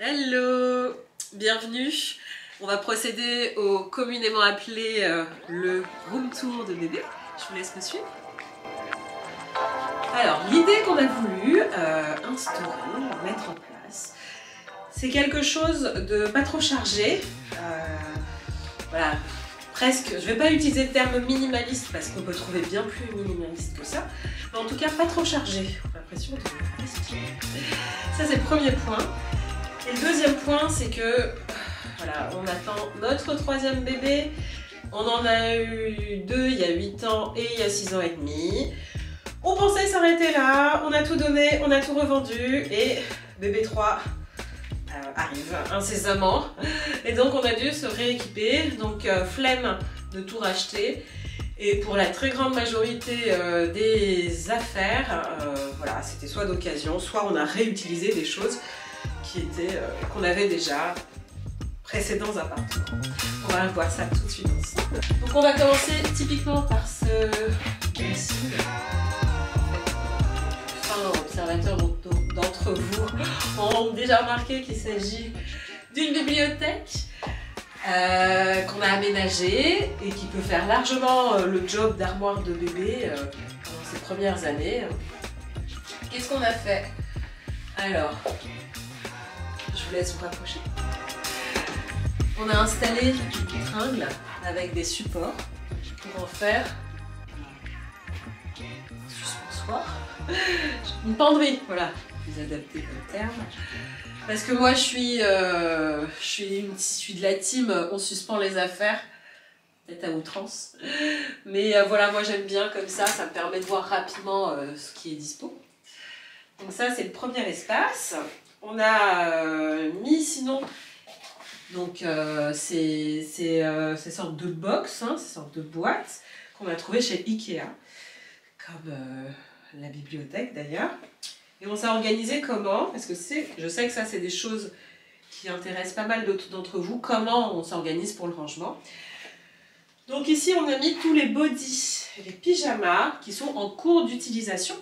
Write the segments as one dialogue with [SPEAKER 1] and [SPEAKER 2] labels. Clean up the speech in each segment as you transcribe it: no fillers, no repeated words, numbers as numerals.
[SPEAKER 1] Hello, bienvenue. On va procéder au communément appelé le room tour de bébé. Je vous laisse me suivre. Alors, l'idée qu'on a voulu instaurer, mettre en place, c'est quelque chose de pas trop chargé. Voilà, presque, je vais pas utiliser le terme minimaliste parce qu'on peut trouver bien plus minimaliste que ça, mais en tout cas pas trop chargé. J'ai l'impression de ça, c'est le premier point. Et le deuxième point, c'est que voilà, on attend notre troisième bébé. On en a eu deux il y a 8 ans et il y a 6 ans et demi. On pensait s'arrêter là, on a tout donné, on a tout revendu et bébé 3 arrive incessamment. Et donc on a dû se rééquiper, donc flemme de tout racheter. Et pour la très grande majorité des affaires, voilà, c'était soit d'occasion, soit on a réutilisé des choses qu'on avait déjà précédents appartements. On va voir ça tout de suite ensemble. Donc on va commencer typiquement par ce dressing. Enfin, observateurs d'entre vous ont déjà remarqué qu'il s'agit d'une bibliothèque qu'on a aménagée et qui peut faire largement le job d'armoire de bébé pendant ses premières années. Qu'est-ce qu'on a fait? Alors, je vous laisse vous rapprocher. On a installé une tringle avec des supports pour en faire un suspensoir. Une penderie, voilà, plus adapté comme terme. Parce que moi je suis de la team on suspend les affaires, peut-être à outrance. Mais voilà, moi j'aime bien comme ça me permet de voir rapidement ce qui est dispo. Donc ça c'est le premier espace. On a mis sinon donc ces sortes de box, hein, ces sortes de boîtes qu'on a trouvées chez Ikea, comme la bibliothèque d'ailleurs. Et on s'est organisé comment? Parce que je sais que ça c'est des choses qui intéressent pas mal d'entre vous, comment on s'organise pour le rangement. Donc ici on a mis tous les bodys, les pyjamas qui sont en cours d'utilisation.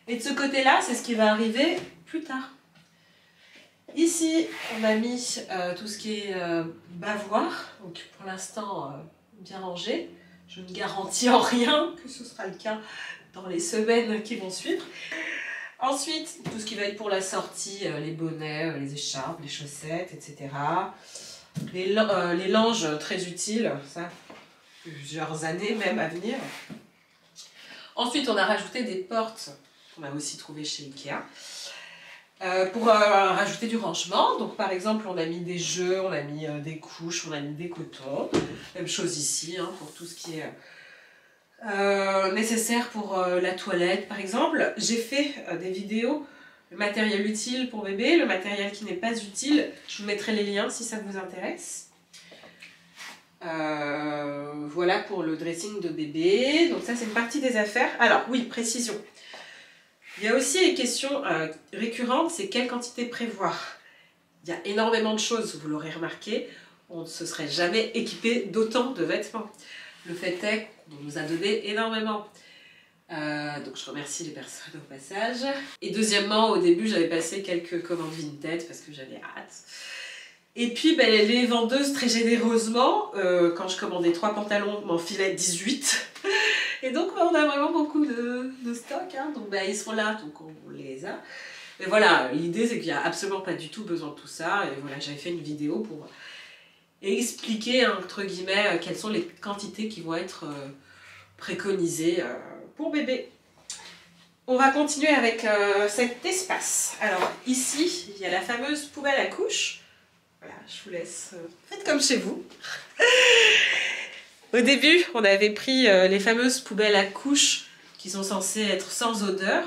[SPEAKER 1] Et de ce côté-là, c'est ce qui va arriver plus tard. Ici, on a mis tout ce qui est bavoir, donc pour l'instant bien rangé. Je ne garantis en rien que ce sera le cas dans les semaines qui vont suivre. Ensuite, tout ce qui va être pour la sortie, les bonnets, les écharpes, les chaussettes, etc. Les langes très utiles, ça, plusieurs années même à venir. Ensuite, on a rajouté des portes qu'on a aussi trouvées chez Ikea. Pour rajouter du rangement, donc par exemple on a mis des jeux, on a mis des couches, on a mis des cotons, même chose ici hein, pour tout ce qui est nécessaire pour la toilette par exemple. J'ai fait des vidéos, le matériel utile pour bébé, le matériel qui n'est pas utile, je vous mettrai les liens si ça vous intéresse. Voilà pour le dressing de bébé, donc ça c'est une partie des affaires. Alors oui, précision. Il y a aussi une question récurrente, c'est quelle quantité prévoir. Il y a énormément de choses, vous l'aurez remarqué, on ne se serait jamais équipé d'autant de vêtements. Le fait est qu'on nous a donné énormément. Donc je remercie les personnes au passage. Et deuxièmement, au début j'avais passé quelques commandes Vinted parce que j'avais hâte. Et puis ben, les vendeuses très généreusement, quand je commandais 3 pantalons, m'enfilaient 18. Et donc on a vraiment beaucoup de stock, hein. Donc bah, ils sont là, donc on les a. Mais voilà, l'idée c'est qu'il n'y a absolument pas du tout besoin de tout ça. Et voilà, j'avais fait une vidéo pour expliquer, entre guillemets, quelles sont les quantités qui vont être préconisées pour bébé. On va continuer avec cet espace. Alors ici, il y a la fameuse poubelle à couches. Voilà, je vous laisse, faites comme chez vous. Au début, on avait pris les fameuses poubelles à couches qui sont censées être sans odeur.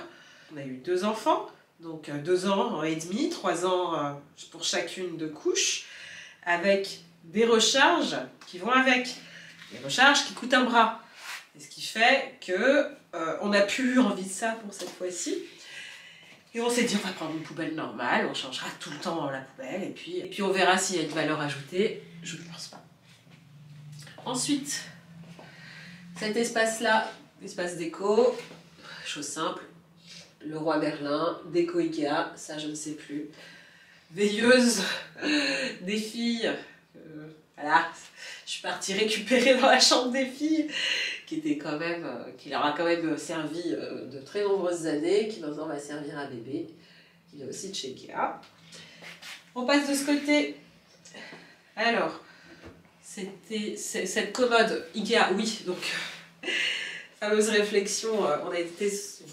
[SPEAKER 1] On a eu 2 enfants, donc 2 ans et demi, 3 ans pour chacune de couches, avec des recharges qui vont avec, des recharges qui coûtent un bras. Et ce qui fait que on n'a plus envie de ça pour cette fois-ci. Et on s'est dit, on va prendre une poubelle normale, on changera tout le temps la poubelle, et puis on verra s'il y a une valeur ajoutée. Je ne pense pas. Ensuite, cet espace-là, espace déco, chose simple, le roi Merlin, déco Ikea, ça je ne sais plus. veilleuse des filles. Voilà, je suis partie récupérer dans la chambre des filles, qui leur a quand même servi de très nombreuses années, qui maintenant va servir à bébé, qui vient aussi de chez Ikea. On passe de ce côté. Alors, c'était cette commode Ikea, oui, donc fameuse réflexion, on a été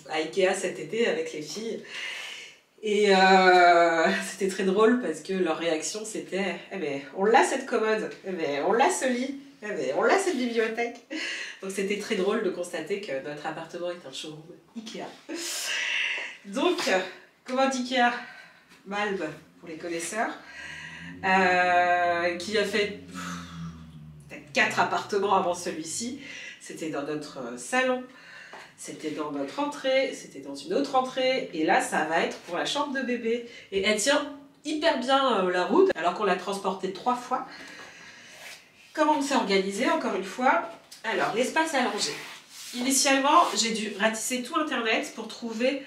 [SPEAKER 1] à Ikea cet été avec les filles. Et c'était très drôle parce que leur réaction c'était eh ben, on l'a cette commode, eh ben, on l'a ce lit, eh ben, on l'a cette bibliothèque. Donc c'était très drôle de constater que notre appartement est un showroom Ikea. Donc, commode Ikea Malb pour les connaisseurs, qui a fait peut-être 4 appartements avant celui-ci. C'était dans notre salon. C'était dans notre entrée, c'était dans une autre entrée, et là ça va être pour la chambre de bébé. Et elle tient hyper bien la route, alors qu'on l'a transportée 3 fois. Comment on s'est organisé, encore une fois? Alors, l'espace allongé. Initialement, j'ai dû ratisser tout internet pour trouver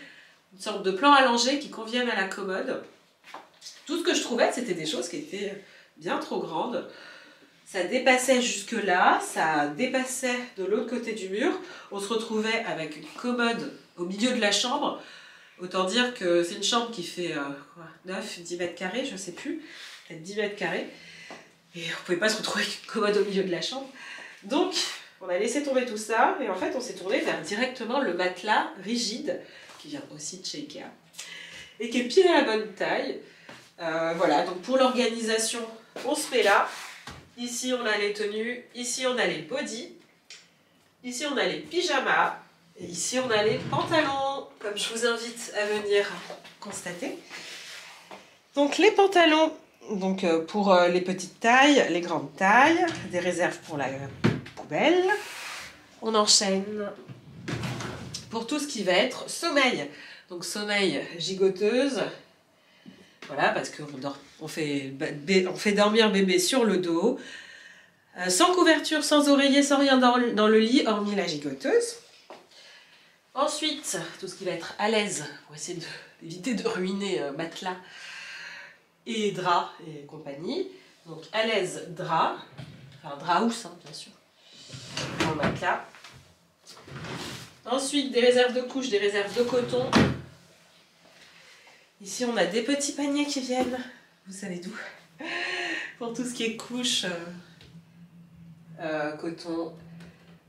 [SPEAKER 1] une sorte de plan allongé qui convienne à la commode. Tout ce que je trouvais, c'était des choses qui étaient bien trop grandes. Ça dépassait jusque là, ça dépassait de l'autre côté du mur. On se retrouvait avec une commode au milieu de la chambre. Autant dire que c'est une chambre qui fait 9-10 mètres carrés, je sais plus, peut-être 10 mètres carrés. Et on ne pouvait pas se retrouver avec une commode au milieu de la chambre. Donc, on a laissé tomber tout ça et en fait, on s'est tourné vers directement le matelas rigide, qui vient aussi de chez Ikea, et qui est pile à la bonne taille. Voilà, donc pour l'organisation, on se met là. Ici, on a les tenues, ici, on a les bodys, ici, on a les pyjamas, et ici, on a les pantalons, comme je vous invite à venir constater. Donc, les pantalons, donc, pour les petites tailles, les grandes tailles, des réserves pour la poubelle. On enchaîne pour tout ce qui va être sommeil. Donc, sommeil gigoteuse. Voilà, parce qu'on fait dormir bébé sur le dos, sans couverture, sans oreiller, sans rien dans le lit, hormis la gigoteuse. Ensuite, tout ce qui va être à l'aise, pour essayer d'éviter de ruiner matelas et draps et compagnie. Donc à l'aise, drap, enfin drap housse, hein, bien sûr, dans le matelas. Ensuite, des réserves de couches, des réserves de coton. Ici, on a des petits paniers qui viennent, vous savez d'où, pour tout ce qui est couches, coton,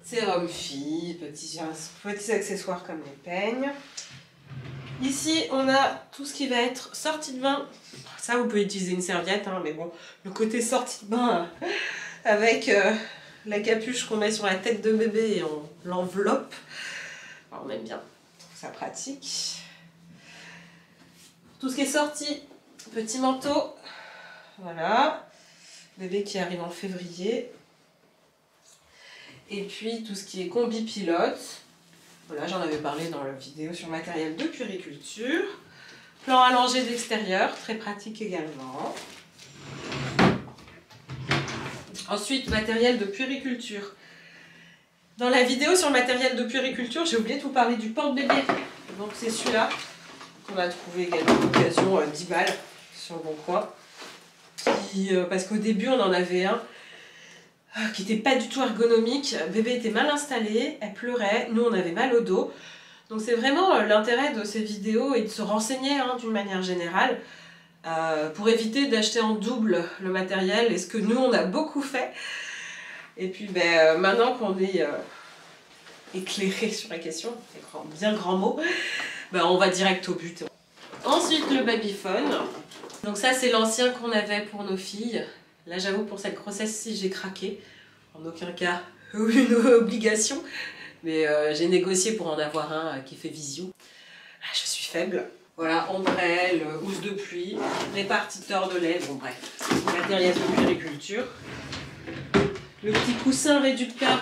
[SPEAKER 1] sérum fille, petits accessoires comme les peignes. Ici, on a tout ce qui va être sortie de bain. Ça, vous pouvez utiliser une serviette, hein, mais bon, le côté sortie de bain avec la capuche qu'on met sur la tête de bébé et on l'enveloppe. On aime bien, je trouve ça pratique. Tout ce qui est sorti, petit manteau, voilà, bébé qui arrive en février. Et puis tout ce qui est combi pilote, voilà, j'en avais parlé dans la vidéo sur matériel de puériculture. Plan allongé d'extérieur, très pratique également. Ensuite, matériel de puériculture. Dans la vidéo sur le matériel de puériculture, j'ai oublié de vous parler du porte-bébé. Donc c'est celui-là qu'on a trouvé également d'occasion 10 balles sur le bon coin. Parce qu'au début, on en avait un qui n'était pas du tout ergonomique. Bébé était mal installé, elle pleurait, nous on avait mal au dos. Donc c'est vraiment l'intérêt de ces vidéos et de se renseigner d'une manière générale pour éviter d'acheter en double le matériel, et ce que nous on a beaucoup fait. Et puis maintenant qu'on est éclairé sur la question, bien grand mot, on va direct au but. Ensuite le babyphone. Donc ça c'est l'ancien qu'on avait pour nos filles. Là j'avoue pour cette grossesse-ci j'ai craqué. En aucun cas une obligation. Mais j'ai négocié pour en avoir un qui fait visio. Ah, je suis faible. Voilà, ombrelle, housse de pluie, répartiteur de lait, bon bref, matériel de puériculture. Le petit coussin réducteur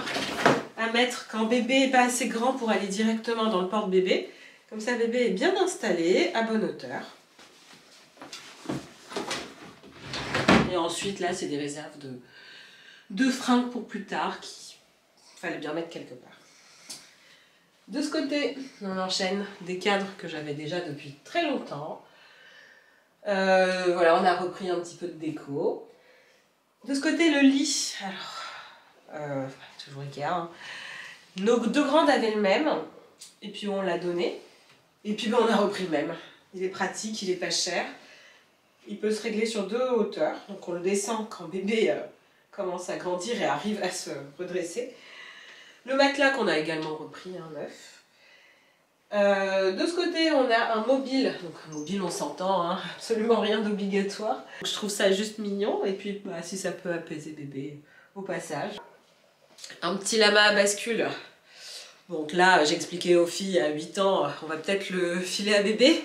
[SPEAKER 1] à mettre quand bébé n'est pas assez grand pour aller directement dans le porte-bébé. Comme ça, bébé est bien installé, à bonne hauteur. Et ensuite, là, c'est des réserves de fringues pour plus tard qu'il fallait bien mettre quelque part. De ce côté, on enchaîne des cadres que j'avais déjà depuis très longtemps. Voilà, on a repris un petit peu de déco. De ce côté, le lit. Alors, toujours Ikea. Hein. Nos deux grandes avaient le même. Et puis on l'a donné. Et puis on a repris le même. Il est pratique, il est pas cher. Il peut se régler sur 2 hauteurs. Donc on le descend quand bébé commence à grandir et arrive à se redresser. Le matelas qu'on a également repris, hein, neuf. De ce côté, on a un mobile. Donc un mobile, on s'entend, hein, absolument rien d'obligatoire. Je trouve ça juste mignon. Et puis bah, si ça peut apaiser bébé au passage. Un petit lama à bascule. Donc là, j'expliquais aux filles à 8 ans, on va peut-être le filer à bébé.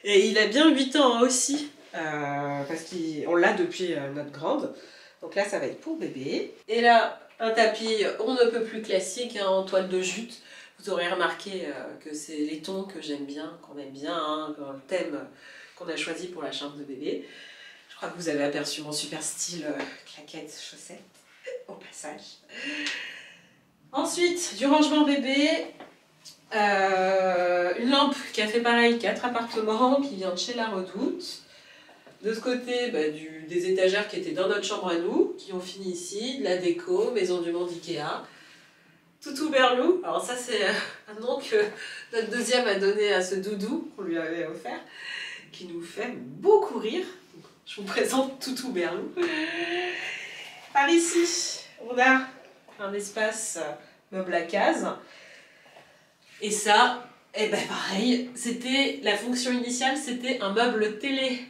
[SPEAKER 1] Et il a bien 8 ans aussi, parce qu'on l'a depuis notre grande. Donc là, ça va être pour bébé. Et là, un tapis on ne peut plus classique, hein, en toile de jute. Vous aurez remarqué que c'est les tons que j'aime bien, qu'on aime bien, hein, le thème qu'on a choisi pour la chambre de bébé. Je crois que vous avez aperçu mon super style claquettes, chaussettes, au passage. Ensuite, du rangement bébé, une lampe qui a fait pareil, 4 appartements, qui vient de chez La Redoute. De ce côté, bah, des étagères qui étaient dans notre chambre à nous, qui ont fini ici, de la déco, Maison du Monde Ikea. Toutou Berlou, alors ça c'est un nom que notre deuxième a donné à ce doudou qu'on lui avait offert, qui nous fait beaucoup rire. Je vous présente Toutou Berlou. Par ici, on a un espace meuble à case. Et ça, eh ben pareil, c'était la fonction initiale, c'était un meuble télé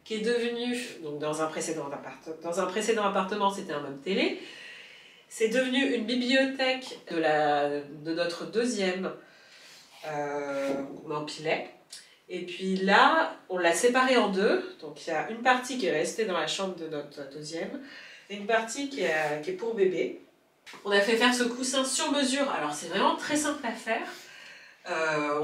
[SPEAKER 1] qui est devenu, donc dans un précédent appartement, c'était un meuble télé. C'est devenu une bibliothèque de notre deuxième qu'on empilait. Et puis là, on l'a séparé en deux. Donc il y a une partie qui est restée dans la chambre de notre deuxième et une partie qui est pour bébé. On a fait faire ce coussin sur mesure. Alors c'est vraiment très simple à faire.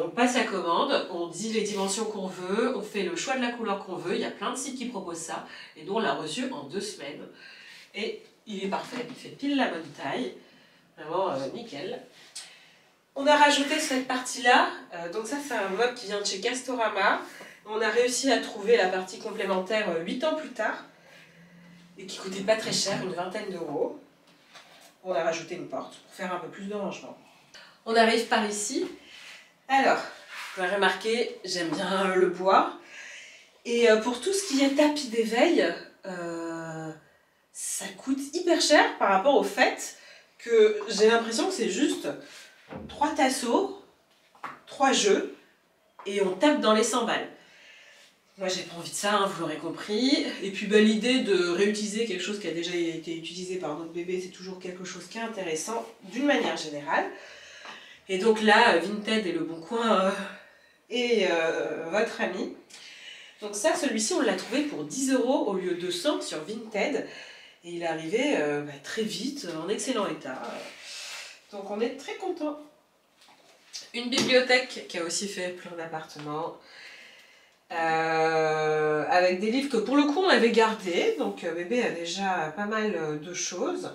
[SPEAKER 1] On passe la commande, on dit les dimensions qu'on veut, on fait le choix de la couleur qu'on veut. Il y a plein de sites qui proposent ça. Et nous on l'a reçu en 2 semaines. Et il est parfait, il fait pile la bonne taille. Vraiment nickel. On a rajouté cette partie-là. Donc ça c'est un meuble qui vient de chez Castorama. On a réussi à trouver la partie complémentaire 8 ans plus tard. Et qui coûtait pas très cher, une 20aine d'euros. On a rajouté une porte pour faire un peu plus de rangement. On arrive par ici. Alors, vous avez remarqué, j'aime bien le bois. Et pour tout ce qui est tapis d'éveil, ça coûte hyper cher par rapport au fait que j'ai l'impression que c'est juste 3 tasseaux, 3 jeux, et on tape dans les 100 balles. Moi j'ai pas envie de ça, hein, vous l'aurez compris. Et puis bah, l'idée de réutiliser quelque chose qui a déjà été utilisé par notre bébé, c'est toujours quelque chose qui est intéressant d'une manière générale. Et donc là, Vinted et Le Bon Coin et votre ami. Donc ça, celui-ci, on l'a trouvé pour 10 € au lieu de 100 sur Vinted. Et il est arrivé très vite, en excellent état. Donc on est très content. Une bibliothèque qui a aussi fait plein d'appartements. Avec des livres que pour le coup on avait gardés. Donc bébé a déjà pas mal de choses.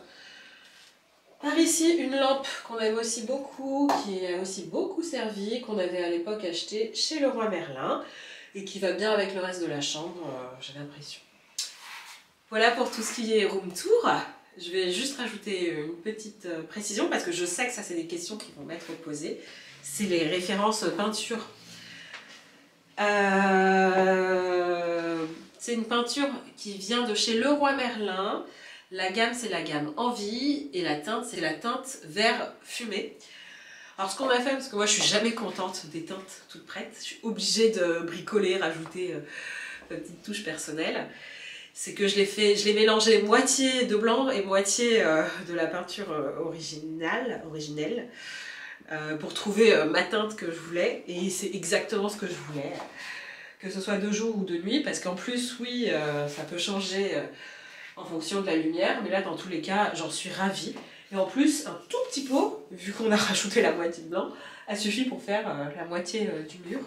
[SPEAKER 1] Par ici, une lampe qu'on aime aussi beaucoup, qui a aussi beaucoup servi, qu'on avait à l'époque acheté chez Leroy Merlin et qui va bien avec le reste de la chambre, j'ai l'impression. Voilà pour tout ce qui est room tour. Je vais juste rajouter une petite précision parce que je sais que ça c'est des questions qui vont m'être posées. C'est les références peinture. C'est une peinture qui vient de chez Leroy Merlin. La gamme, c'est la gamme Envie et la teinte, c'est la teinte vert fumé. Alors ce qu'on a fait, parce que moi je suis jamais contente des teintes toutes prêtes, je suis obligée de bricoler, rajouter ma petite touche personnelle, c'est que je l'ai mélangé moitié de blanc et moitié de la peinture originelle, pour trouver ma teinte que je voulais, et c'est exactement ce que je voulais, que ce soit de jour ou de nuit, parce qu'en plus, oui, ça peut changer en fonction de la lumière, mais là, dans tous les cas, j'en suis ravie. Et en plus, un tout petit pot, vu qu'on a rajouté la moitié de blanc, a suffi pour faire la moitié du mur.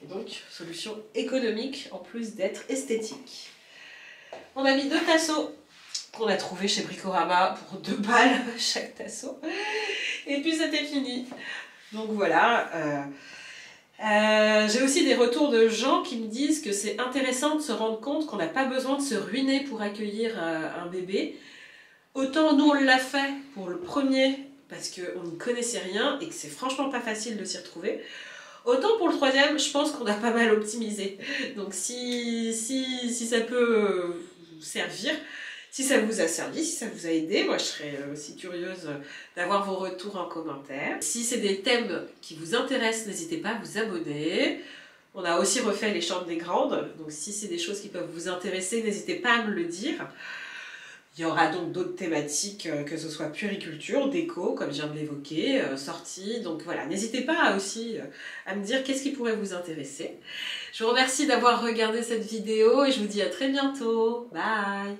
[SPEAKER 1] Et donc, solution économique, en plus d'être esthétique. On a mis 2 tasseaux qu'on a trouvés chez Bricorama pour 2 balles chaque tasseau. Et puis, c'était fini. Donc voilà, J'ai aussi des retours de gens qui me disent que c'est intéressant de se rendre compte qu'on n'a pas besoin de se ruiner pour accueillir un bébé. Autant nous on l'a fait pour le premier parce qu'on ne connaissait rien et que c'est franchement pas facile de s'y retrouver. Autant pour le troisième, je pense qu'on a pas mal optimisé. Donc si ça peut vous servir, si ça vous a servi, si ça vous a aidé, moi je serais aussi curieuse d'avoir vos retours en commentaire. Si c'est des thèmes qui vous intéressent, n'hésitez pas à vous abonner. On a aussi refait les chambres des grandes, donc si c'est des choses qui peuvent vous intéresser, n'hésitez pas à me le dire. Il y aura donc d'autres thématiques, que ce soit puériculture, déco, comme je viens de l'évoquer, sortie. Donc voilà, n'hésitez pas aussi à me dire qu'est-ce qui pourrait vous intéresser. Je vous remercie d'avoir regardé cette vidéo et je vous dis à très bientôt. Bye!